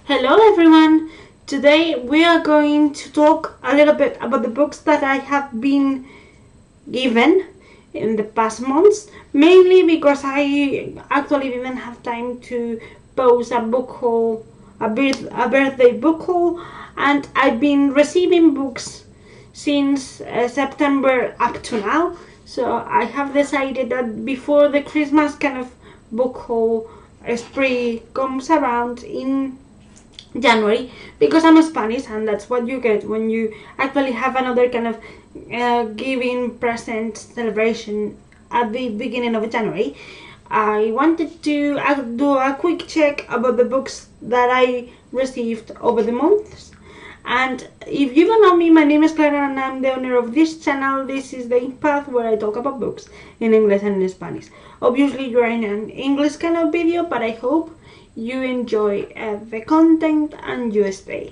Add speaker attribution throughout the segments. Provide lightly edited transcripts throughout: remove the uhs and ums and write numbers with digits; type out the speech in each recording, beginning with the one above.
Speaker 1: Hello everyone! Today we are going to talk a little bit about the books that I have been given in the past months, mainly because I actually didn't have time to post a book haul, a birthday book haul, and I've been receiving books since September up to now. So I have decided that before the Christmas kind of book haul spree comes around in January, because I'm Spanish and that's what you get when you actually have another kind of giving present celebration at the beginning of January. I wanted to do a quick check about the books that I received over the months. And if you don't know me, my name is Clara and I'm the owner of this channel. This is the path where I talk about books in English and in Spanish. Obviously you are in an English kind of video, but I hope you enjoy the content and you stay.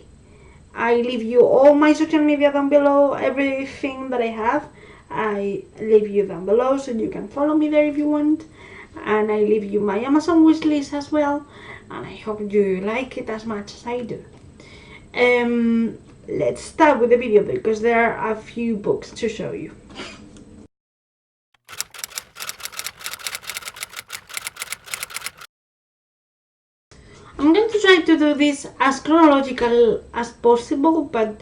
Speaker 1: I leave you all my social media down below, everything that I have. I leave you down below so you can follow me there if you want. And I leave you my Amazon wishlist as well. And I hope you like it as much as I do. Let's start with the video because there are a few books to show you. I'm going to try to do this as chronological as possible, but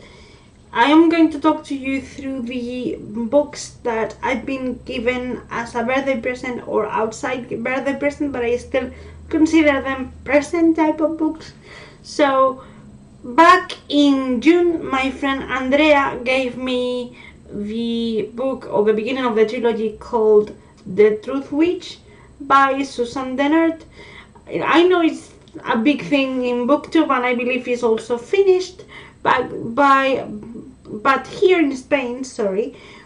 Speaker 1: I am going to talk to you through the books that I've been given as a birthday present or outside birthday present, but I still consider them present type of books. So back in June, my friend Andrea gave me the book or the beginning of the trilogy called The Truth Witch by Susan Dennard. I know it's a big thing in booktube and I believe it's also finished, but here in Spain,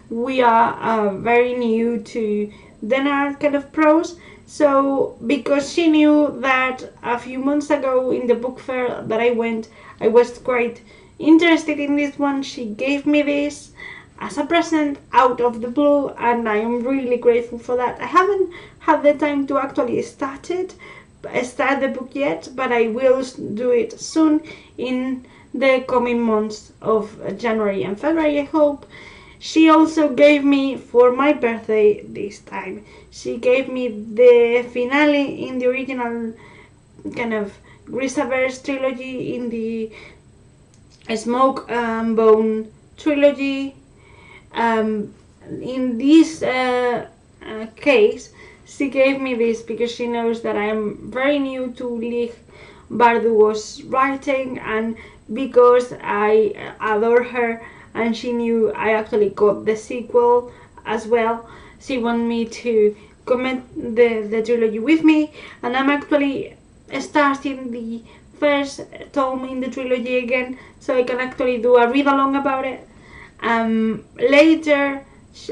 Speaker 1: we are very new to Dennard kind of prose. So because she knew that a few months ago in the book fair that I went, I was quite interested in this one, she gave me this as a present out of the blue and I am really grateful for that. I haven't had the time to actually start the book yet, but I will do it soon in the coming months of January and February, I hope. She also gave me, for my birthday this time, she gave me the finale in the original kind of Grisaverse trilogy, in the Smoke and Bone trilogy. In this case, she gave me this because she knows that I am very new to Lig Bardugo's writing and because I adore her and she knew I actually got the sequel as well. She wanted me to comment the trilogy with me and I'm actually starting the first tome in the trilogy again so I can actually do a read along about it. Later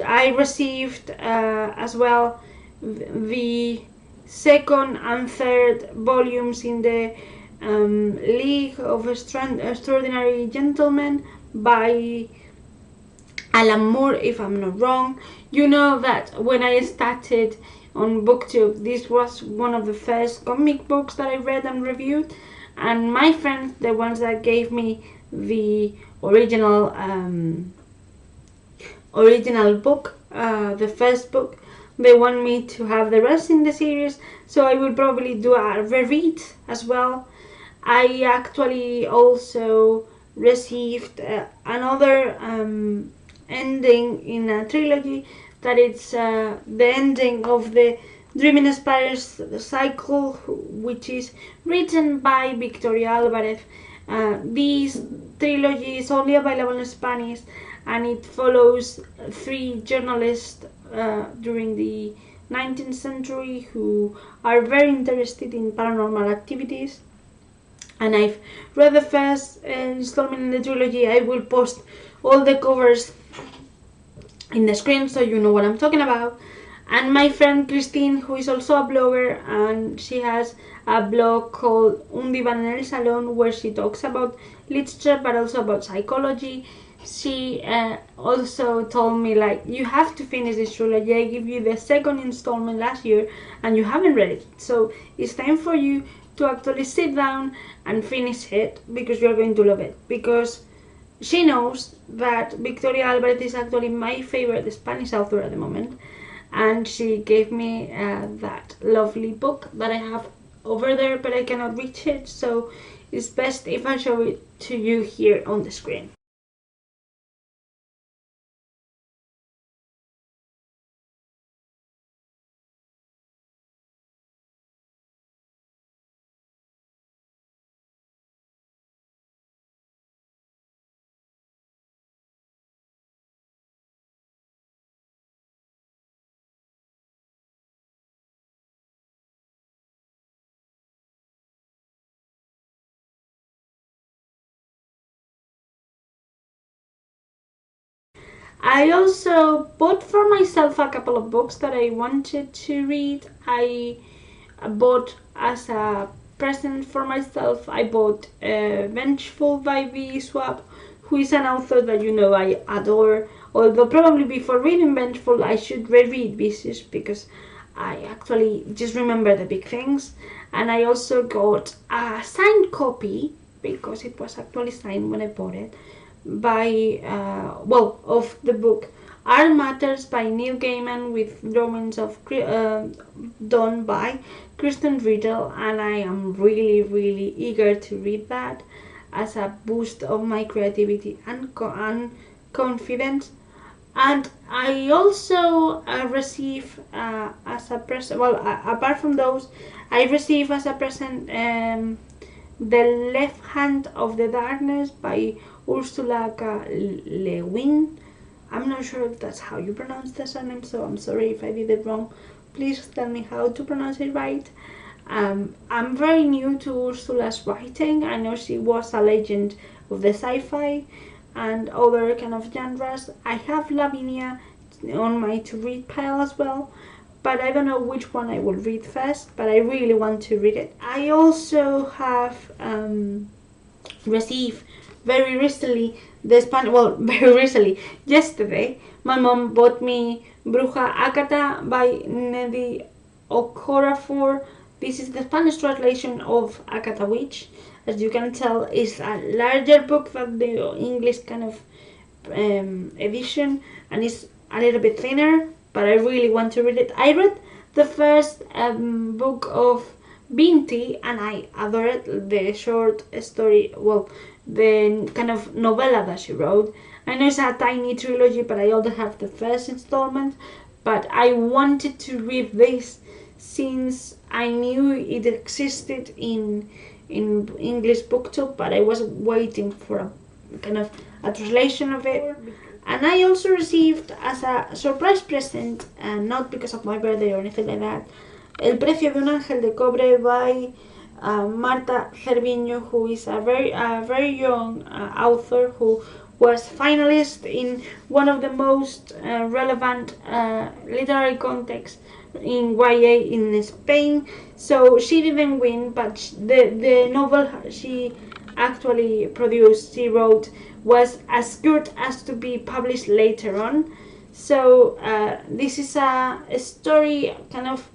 Speaker 1: I received as well the second and third volumes in the League of Extraordinary Gentlemen by Alan Moore, if I'm not wrong. You know that when I started on booktube, this was one of the first comic books that I read and reviewed, and my friends, the ones that gave me the original book, the first book, they want me to have the rest in the series, so I will probably do a reread as well. I actually also received another ending in a trilogy that it's the ending of the Dreaming Spires cycle, which is written by Victoria Alvarez. This trilogy is only available in Spanish and it follows three journalists during the 19th century who are very interested in paranormal activities. And I've read the first installment in the trilogy. I will post all the covers in the screen so you know what I'm talking about. And my friend Christine, who is also a blogger, and she has a blog called Un Diván en el Salón where she talks about literature but also about psychology. She also told me, like, you have to finish this trilogy. I gave you the second installment last year and you haven't read it, so it's time for you to actually sit down and finish it, because you're going to love it. Because she knows that Victoria Alvarez is actually my favorite Spanish author at the moment, and she gave me that lovely book that I have over there, but I cannot reach it, so it's best if I show it to you here on the screen. I also bought for myself a couple of books that I wanted to read. I bought as a present for myself. I bought Vengeful by V. Swap, who is an author that you know I adore. Although probably before reading Vengeful, I should reread Vicious, because I actually just remember the big things. And I also got a signed copy, because it was actually signed when I bought it, by of the book Art Matters by Neil Gaiman, with drawings of done by Kristen Riddle, and I am really eager to read that as a boost of my creativity and confidence. And I also receive as a present, apart from those, I receive as a present The Left Hand of the Darkness by Ursula K. Le Guin. I'm not sure if that's how you pronounce the surname, so I'm sorry if I did it wrong. Please tell me how to pronounce it right. I'm very new to Ursula's writing. I know she was a legend of the sci-fi and other kind of genres. I have Lavinia on my to-read pile as well, but I don't know which one I will read first, but I really want to read it. I also have received very recently very recently, yesterday, my mom bought me Bruja Akata by Neddy Okorafor. This is the Spanish translation of Akata Witch. As you can tell, it's a larger book than the English kind of edition, and it's a little bit thinner, but I really want to read it. I read the first book of Binti, and I adored the short story, the kind of novella that she wrote. I know it's a tiny trilogy, but I only have the first installment, but I wanted to read this since I knew it existed in English booktube, but I was waiting for a kind of a translation of it. And I also received as a surprise present, and not because of my birthday or anything like that, El Precio de un Ángel de Cobre by Marta Cerviño, who is a very young author who was finalist in one of the most relevant literary contests in YA in Spain. So she didn't win, but the novel she actually produced, she wrote, was as good as to be published later on. So this is a story, kind of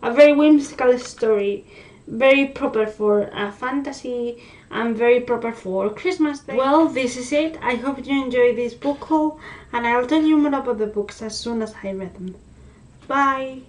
Speaker 1: a very whimsical story, very proper for fantasy and very proper for Christmas Day. Well, this is it. I hope you enjoy this book haul, and I'll tell you more about the books as soon as I read them. Bye!